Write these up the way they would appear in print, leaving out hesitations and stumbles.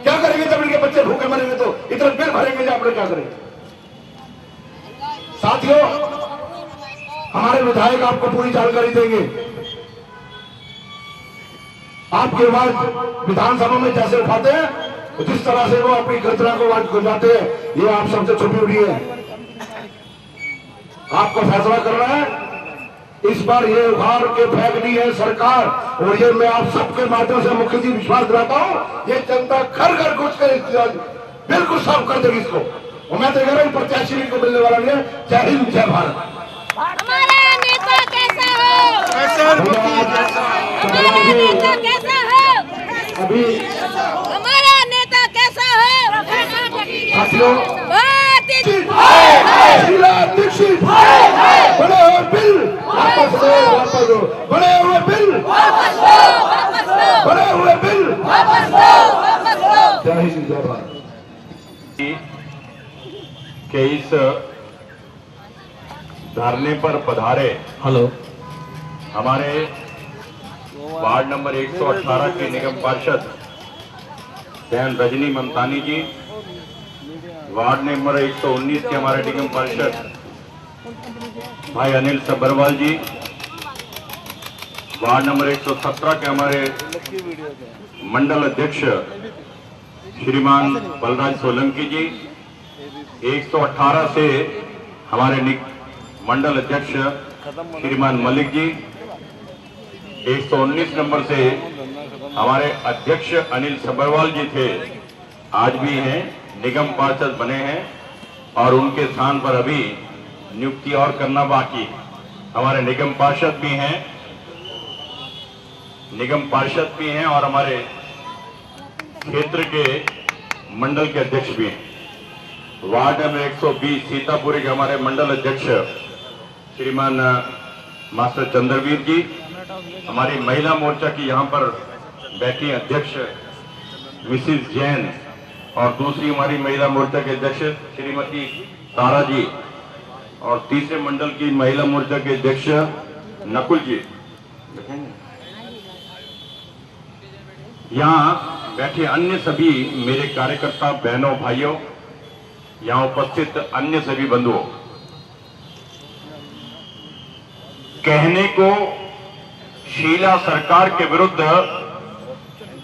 क्या करेंगे जब इनके बच्चे भूखे मरेंगे? तो इतना बिल भरेंगे, आप लोग क्या करेंगे? साथियों, हमारे विधायक आपको पूरी जानकारी देंगे। आपके आवाज विधानसभा में जैसे उठाते हैं, जिस तरह से वो अपनी गर्जना को आवाज गुजाते हैं, ये आप सबसे छुपी हुई है। आपको फैसला करना है। इस बार ये उखाड़ के फेंकनी है सरकार, और ये मैं आप सबके माध्यम से मुख्य जी विश्वास दिलाता हूं, ये जनता घर घर घुस कर बिल्कुल साफ कर देगी इसको। और मैं तो कह रहा हूं प्रत्याशी को मिलने वाला नहीं है। जय हिंद, जय भारत। हमारा नेता कैसा हो? हमारा नेता कैसा हो? अभी हमारा नेता कैसा हो? साथियों, दीक्षित बड़े हुए बिल वापस दो, बड़े हुए बिल वापस लो, बड़े हुए बिल वापस लो। जय हिंद, जय भारत। के इस धरने पर पधारे हमारे वार्ड नंबर 118 के निगम पार्षद बहन रजनी ममतानी जी, वार्ड नंबर 119 के हमारे निगम पार्षद भाई अनिल सब्बरवाल जी, वार्ड नंबर 117 के हमारे मंडल अध्यक्ष श्रीमान बलराज सोलंकी जी, 118 से हमारे मंडल अध्यक्ष श्रीमान मलिक जी, 119 नंबर से हमारे अध्यक्ष अनिल सब्बरवाल जी थे, आज भी हैं, निगम पार्षद बने हैं और उनके स्थान पर अभी नियुक्ति और करना बाकी। हमारे निगम पार्षद भी हैं, और हमारे क्षेत्र के मंडल के अध्यक्ष भी हैं। वार्ड नंबर 120 सीतापुरी के हमारे मंडल अध्यक्ष श्रीमान मास्टर चंद्रवीर जी, हमारी महिला मोर्चा की यहाँ पर बैठी अध्यक्ष मिसिज जैन, और दूसरी हमारी महिला मोर्चा के अध्यक्ष श्रीमती तारा जी, और तीसरे मंडल की महिला मोर्चा के अध्यक्ष नकुल जी। यहाँ बैठे अन्य सभी मेरे कार्यकर्ता बहनों भाइयों, यहाँ उपस्थित अन्य सभी बंधुओं, कहने को शीला सरकार के विरुद्ध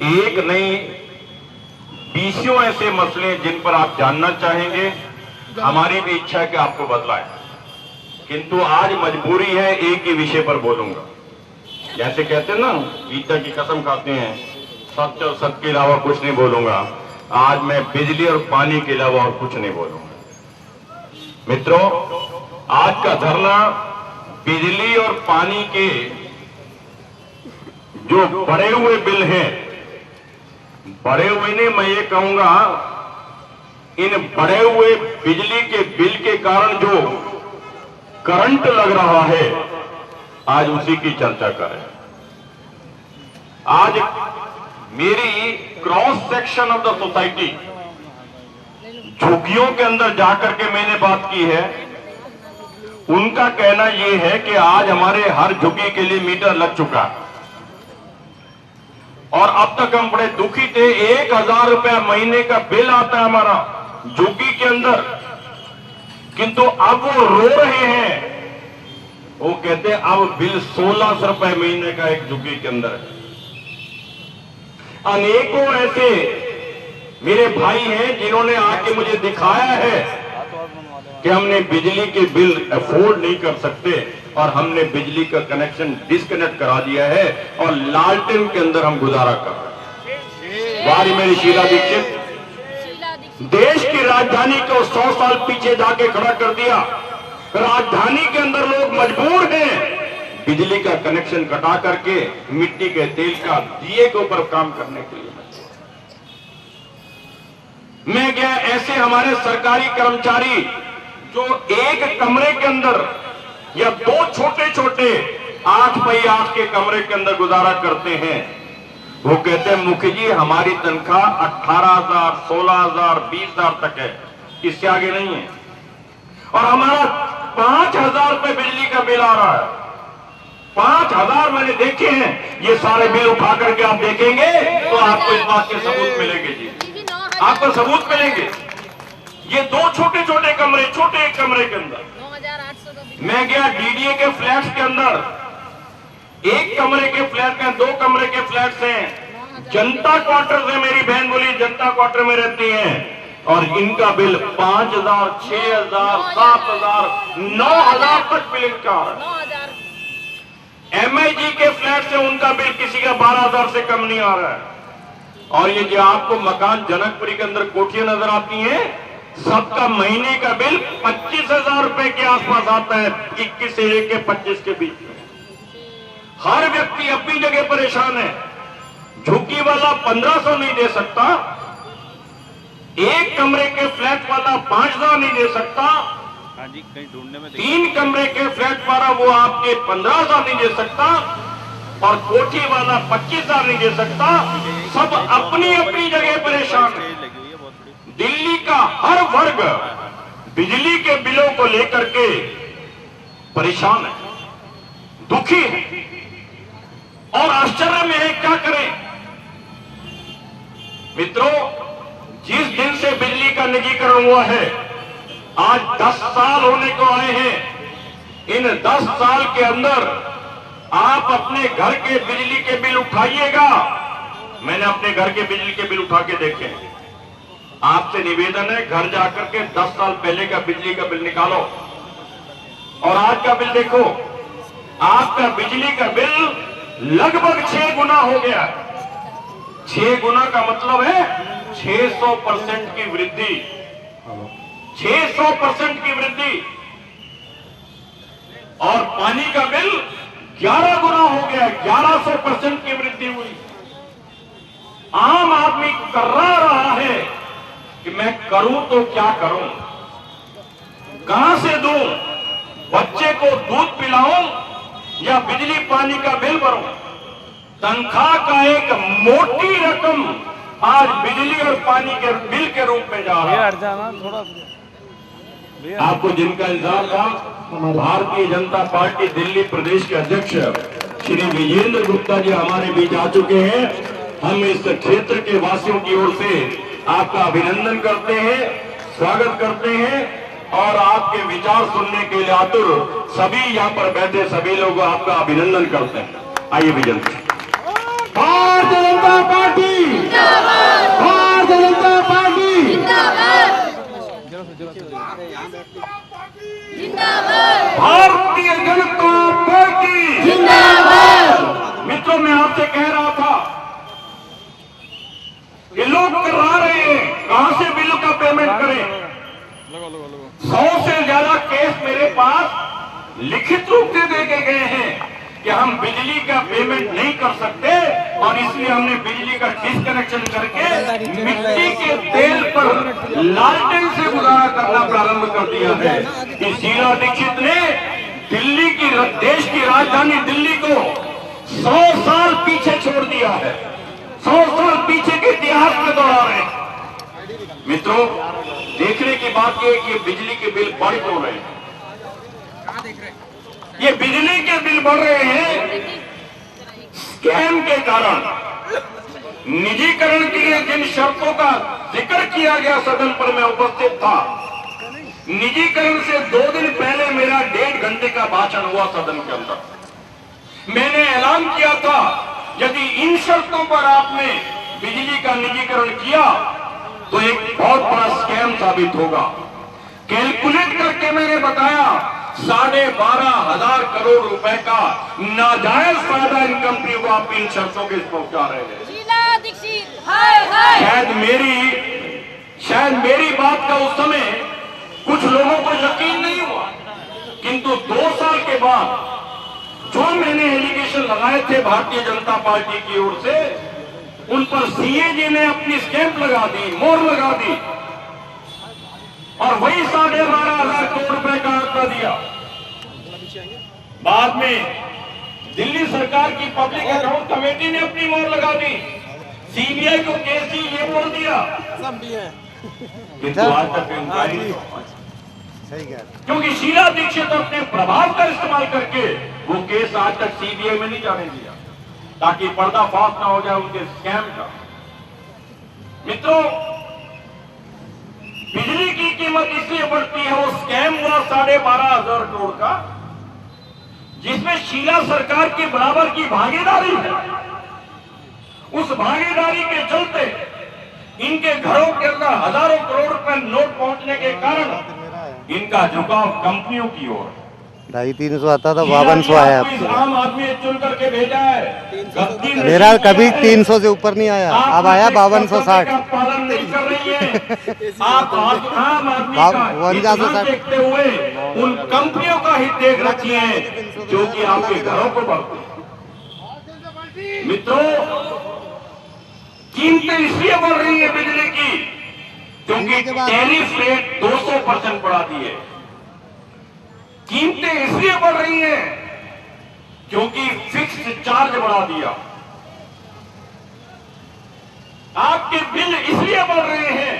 एक नहीं 20 ऐसे मसले जिन पर आप जानना चाहेंगे। हमारी भी इच्छा है कि आपको बदलाएं, किंतु आज मजबूरी है, एक ही विषय पर बोलूंगा। जैसे कहते हैं ना, गीता की कसम खाते हैं, सत्य और सत्य के अलावा कुछ नहीं बोलूंगा। आज मैं बिजली और पानी के अलावा और कुछ नहीं बोलूंगा। मित्रों, आज का धरना बिजली और पानी के जो बढ़े हुए बिल हैं, बढ़े हुए ने मैं ये कहूंगा, इन बढ़े हुए बिजली के बिल के कारण जो करंट लग रहा है, आज उसी की चर्चा करें। आज मेरी cross section of the society झुग्गियों के अंदर जाकर के मैंने बात की है। उनका कहना यह है कि आज हमारे हर झुग्गी के लिए मीटर लग चुका है, और अब तक हम बड़े दुखी थे। 1000 रुपया महीने का बिल आता है हमारा झुग्गी के अंदर, किंतु अब वो रो रहे हैं। वो कहते हैं अब बिल 1600 रुपए महीने का एक झुग्गी के अंदर है। अनेकों ऐसे मेरे भाई हैं जिन्होंने आके मुझे दिखाया है कि हमने बिजली के बिल अफोर्ड नहीं कर सकते और हमने बिजली का कनेक्शन डिस्कनेक्ट करा दिया है और लालटेन के अंदर हम गुजारा कर रहे हैं। वारी मेरी शीला दीक्षित, देश की राजधानी को 100 साल पीछे जाके खड़ा कर दिया। राजधानी के अंदर लोग मजबूर हैं बिजली का कनेक्शन कटा करके मिट्टी के तेल का दिए के ऊपर काम करने के लिए। मैं क्या, ऐसे हमारे सरकारी कर्मचारी जो एक कमरे के अंदर या 2 छोटे छोटे 8 बाई 8 के कमरे के अंदर गुजारा करते हैं, वो कहते हैं मुखी जी हमारी तनख्वाह 18,000, 16,000, 20,000 तक है, इससे आगे नहीं है, और हमारा 5,000 रुपए बिजली का बिल आ रहा है। 5,000 मैंने देखे हैं। ये सारे बिल उठा करके आप देखेंगे तो आपको इस बात के सबूत मिलेंगे जी। आपको सबूत मिलेंगे। ये दो छोटे छोटे कमरे, छोटे एक कमरे के अंदर 9,800 का बिल। मैं गया डीडीए के फ्लैट्स के अंदर, एक कमरे के फ्लैट में 2 कमरे के फ्लैट्स हैं, जनता क्वार्टर है। मेरी बहन बोली जनता क्वार्टर में रहती हैं और इनका बिल 5,000, 6,000, 7,000, 9,000 तक बिल इनका है। 9,000। एमआईजी के फ्लैट से उनका बिल किसी का 12,000 से कम नहीं आ रहा है। और ये जो आपको मकान जनकपुरी के अंदर कोठियां नजर आती हैं, सबका महीने का बिल 25,000 रुपए के आसपास आता है, 21 से लेके 25 के बीच में। हर व्यक्ति अपनी जगह परेशान है। झुग्गी वाला 1,500 नहीं दे सकता, एक कमरे के फ्लैट वाला 5,000 नहीं दे सकता, 3 कमरे के फ्लैट वाला वो आपके 15,000 नहीं दे सकता, और कोठी वाला 25,000 नहीं दे सकता। सब अपनी अपनी जगह परेशान है। दिल्ली का हर वर्ग बिजली के बिलों को लेकर के परेशान है, दुखी है, और आश्चर्य में है क्या करें। मित्रों, जिस दिन से बिजली का निजीकरण हुआ है, आज 10 साल होने को आए हैं। इन 10 साल के अंदर आप अपने घर के बिजली के बिल उठाइएगा। मैंने अपने घर के बिजली के बिल उठा के देखे। आपसे निवेदन है, घर जाकर के 10 साल पहले का बिजली का बिल निकालो और आज का बिल देखो। आपका बिजली का बिल लगभग 6 गुना हो गया। 6 गुना का मतलब है 600% की वृद्धि, 600% की वृद्धि। और पानी का बिल 11 गुना हो गया, 1100% की वृद्धि हुई। आम आदमी कर्रा रहा है कि मैं करूं तो क्या करूं, कहां से दूं, बच्चे को दूध पिलाऊं या बिजली पानी का बिल भरूं। तनख्वाह का एक मोटी रकम आज बिजली और पानी के बिल के रूप में जा रहा है। आपको जिनका इंतजार था, भारतीय जनता पार्टी दिल्ली प्रदेश के अध्यक्ष श्री विजेंद्र गुप्ता जी हमारे बीच आ चुके हैं। हम इस क्षेत्र के वासियों की ओर से आपका अभिनंदन करते हैं, स्वागत करते हैं और आपके विचार सुनने के लिए आतुर सभी यहाँ पर बैठे सभी लोग आपका अभिनंदन करते हैं। आइए विजेंद्र। भारतीय जनता पार्टी, भारतीय जनता पार्टी जिंदाबाद, जिंदाबाद, भारतीय जनता पार्टी जिंदाबाद। मित्रों, मैं आपसे कह रहा था कि लोग करा रहे हैं, कहां से बिल का पेमेंट करें। 100 से ज्यादा केस मेरे पास लिखित रूप से दे के गए हैं कि हम बिजली का पेमेंट नहीं कर सकते और इसलिए हमने बिजली का डिस्कनेक्शन करके मिट्टी के तेल पर लालटेन से गुजारा करना प्रारंभ कर दिया है। कि शीला दीक्षित ने दिल्ली की, देश की राजधानी दिल्ली को 100 साल पीछे छोड़ दिया है, 100 साल पीछे के इतिहास में दोहरा रहे हैं। मित्रों, देखने की बात यह है कि बिजली के बिल बढ़ क्यों रहे हैं। ये बिजली के बिल बढ़ रहे हैं स्कैम के कारण। निजीकरण के लिए जिन शर्तों का जिक्र किया गया सदन पर मैं उपस्थित था, निजीकरण से 2 दिन पहले मेरा 1.5 घंटे का भाषण हुआ सदन के अंदर। मैंने ऐलान किया था यदि इन शर्तों पर आपने बिजली का निजीकरण किया तो एक बहुत बड़ा स्कैम साबित होगा। कैलकुलेट करके मैंने बताया 12,500 करोड़ रुपए का नाजायज फायदा इन कंपनियों को आप इन शर्तों के पहुंचा रहे हैं। शीला दीक्षित हाय हाय। शायद मेरी बात का उस समय कुछ लोगों को यकीन नहीं हुआ, किंतु 2 साल के बाद जो मैंने एलिगेशन लगाए थे भारतीय जनता पार्टी की ओर से, उन पर सीएजी ने अपनी स्टैंप लगा दी, मोहर लगा दी और वही 12,500 करोड़ रुपए का आंकड़ा दिया। बाद में दिल्ली सरकार की पब्लिक अकाउंट कमेटी ने अपनी मोहर लगा दी, सीबीआई को केस दी, ये बोल दिया, किंतु आज तक इंक्वायरी, क्योंकि शीला दीक्षित अपने प्रभाव का इस्तेमाल करके वो केस आज तक सीबीआई में नहीं जाने दिया ताकि पर्दाफाश ना हो जाए उनके स्कैम का। मित्रों, बिजली की कीमत इसलिए बढ़ती है, वो स्कैम हुआ 12,500 करोड़ का, जिसमें शीला सरकार के बराबर की भागीदारी है। उस भागीदारी के चलते इनके घरों के अंदर हजारों करोड़ रुपए नोट पहुंचने के कारण इनका झुकाव कंपनियों की ओर। 250-300 आता था, 5200 आया अब तो। आम आदमी ने चुन करके भेजा है। गद्दी मेरा कभी 300 से ऊपर नहीं आया, अब आया 5260। पालन नहीं कर रही है आप। आम आदमी का 5260 देखते हुए उन कंपनियों का हित देख रखी है जो कि आपके घरों को बढ़ते हैं। मित्रों, कीमतें इसलिए बढ़ रही है बिजली की क्योंकि टैरिफ रेट 200% बढ़ा दी है। कीमतें इसलिए बढ़ रही हैं क्योंकि फिक्स्ड चार्ज बढ़ा दिया। आपके बिल इसलिए बढ़ रहे हैं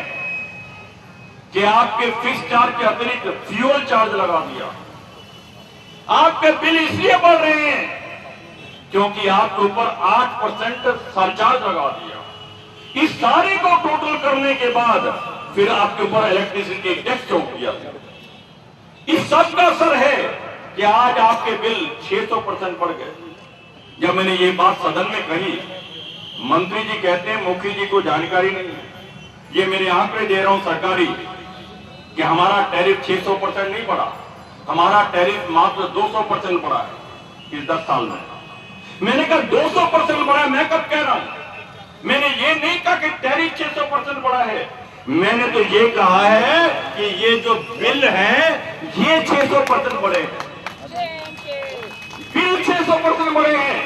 कि आपके फिक्स्ड चार्ज के अतिरिक्त फ्यूल चार्ज लगा दिया। आपके बिल इसलिए बढ़ रहे हैं क्योंकि आपके ऊपर 8% सरचार्ज लगा दिया। इस सारे को टोटल करने के बाद फिर आपके ऊपर इलेक्ट्रिसिटी टैक्स चौंक दिया। इस सब का असर है कि आज आपके बिल 600% बढ़ गए। जब मैंने ये बात सदन में कही, मंत्री जी कहते हैं मुखी जी को जानकारी नहीं है। ये मेरे आंकड़े दे रहा हूं सरकारी कि हमारा टैरिफ 600% नहीं बढ़ा, हमारा टैरिफ मात्र 200% बढ़ा है इस 10 साल में। मैंने कहा 200% बढ़ा है, मैं कब कह रहा हूं? मैंने ये नहीं कहा कि टैरिफ 600% बढ़ा है, मैंने तो ये कहा है कि ये जो बिल है ये 600% बढ़े हैं। बिल 600% बढ़े हैं,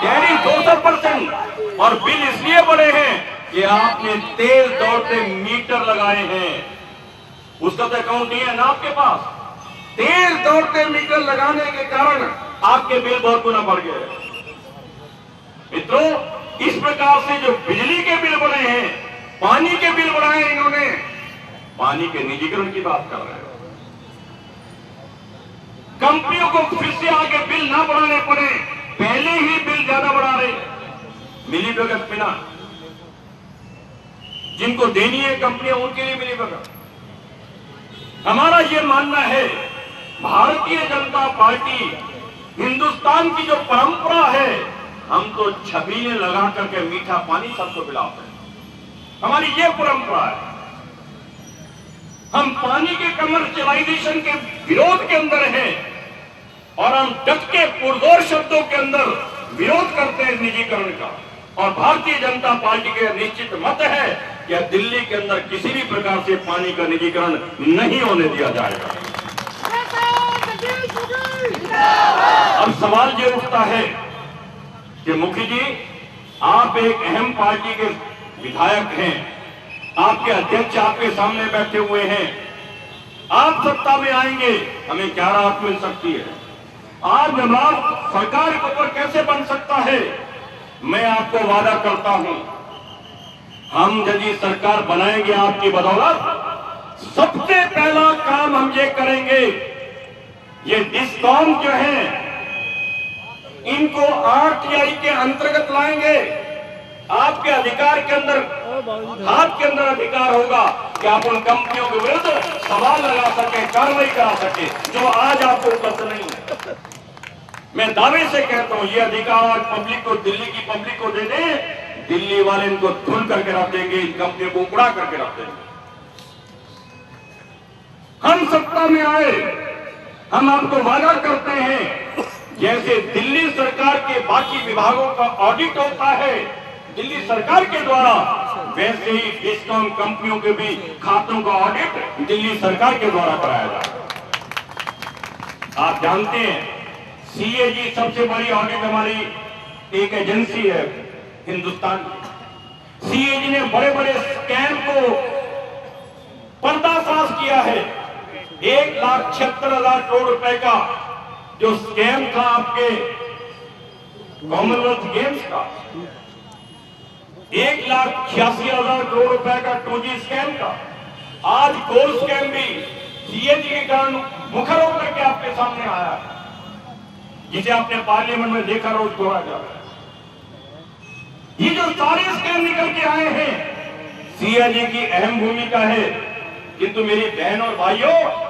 टैरिफ 200%। और बिल इसलिए बढ़े हैं कि आपने तेज दौड़ते मीटर लगाए हैं। उसका तो अकाउंट नहीं है ना आपके पास। तेज दौड़ते मीटर लगाने के कारण आपके बिल बहुत गुना बढ़ गए। मित्रों, इस प्रकार से जो बिजली के बिल बढ़े हैं, पानी के बिल बढ़ाए इन्होंने, पानी के निजीकरण की बात कर रहे हैं। कंपनियों को फिर से आगे बिल ना बढ़ाने पड़े, पहले ही बिल ज्यादा बढ़ा रहे। मिली भगत बिना जिनको देनी है कंपनियां, उनके लिए मिली भगत। हमारा यह मानना है, भारतीय जनता पार्टी, हिंदुस्तान की जो परंपरा है, हम तो छबीलें लगा करके मीठा पानी सबको पिलाते हैं। हमारी ये परंपरा है। हम पानी के कमर्शियलाइजेशन के विरोध के अंदर हैं और हम डट के पुरजोर शब्दों के अंदर विरोध करते हैं निजीकरण का। और भारतीय जनता पार्टी के निश्चित मत है कि दिल्ली के अंदर किसी भी प्रकार से पानी का निजीकरण नहीं होने दिया जाएगा। अब सवाल ये उठता है कि मुखी जी, आप एक अहम पार्टी के विधायक हैं, आपके अध्यक्ष आपके सामने बैठे हुए हैं, आप सत्ता में आएंगे, हमें क्या राहत मिल सकती है? आज दबाव सरकार के ऊपर कैसे बन सकता है? मैं आपको वादा करता हूं, हम यदि सरकार बनाएंगे आपकी बदौलत, सबसे पहला काम हम ये करेंगे, ये डिस्कॉम जो है इनको आरटीआई के अंतर्गत लाएंगे। आपके अधिकार के अंदर, हाथ के अंदर अधिकार होगा कि आप उन कंपनियों के विरुद्ध सवाल लगा सके, कार्रवाई करा सके, जो आज आपको उपलब्ध नहीं है। मैं दावे से कहता हूं, ये अधिकार आज पब्लिक को, दिल्ली की पब्लिक को दे दें, दिल्ली वाले इनको धुल करके रख देंगे, इन कंपनियों को उड़ा करके रख देंगे। हम सत्ता में आए, हम आपको वादा करते हैं, जैसे दिल्ली सरकार के बाकी विभागों का ऑडिट होता है दिल्ली सरकार के द्वारा, वैसे ही डिस्कॉम कंपनियों के भी खातों का ऑडिट दिल्ली सरकार के द्वारा कराया जाए। आप जानते हैं, सीएजी सबसे बड़ी ऑडिट हमारी एक एजेंसी है हिंदुस्तान की। सीएजी ने बड़े बड़े स्कैम को पर्दाफाश किया है। 1,76,000 करोड़ रुपए का जो स्कैम था आपके कॉमनवेल्थ गेम्स का, 1,86,000 करोड़ रुपए का 2G स्कैम का, आज कोल स्कैम भी सीएजी के कारण मुखर होकर के आपके सामने आया, जिसे आपने पार्लियामेंट में देखा, रोज घोड़ा जा रहा है। ये जो सारे स्कैम निकल के आए हैं, सीएजी की अहम भूमिका है। किंतु मेरी बहन और भाइयों,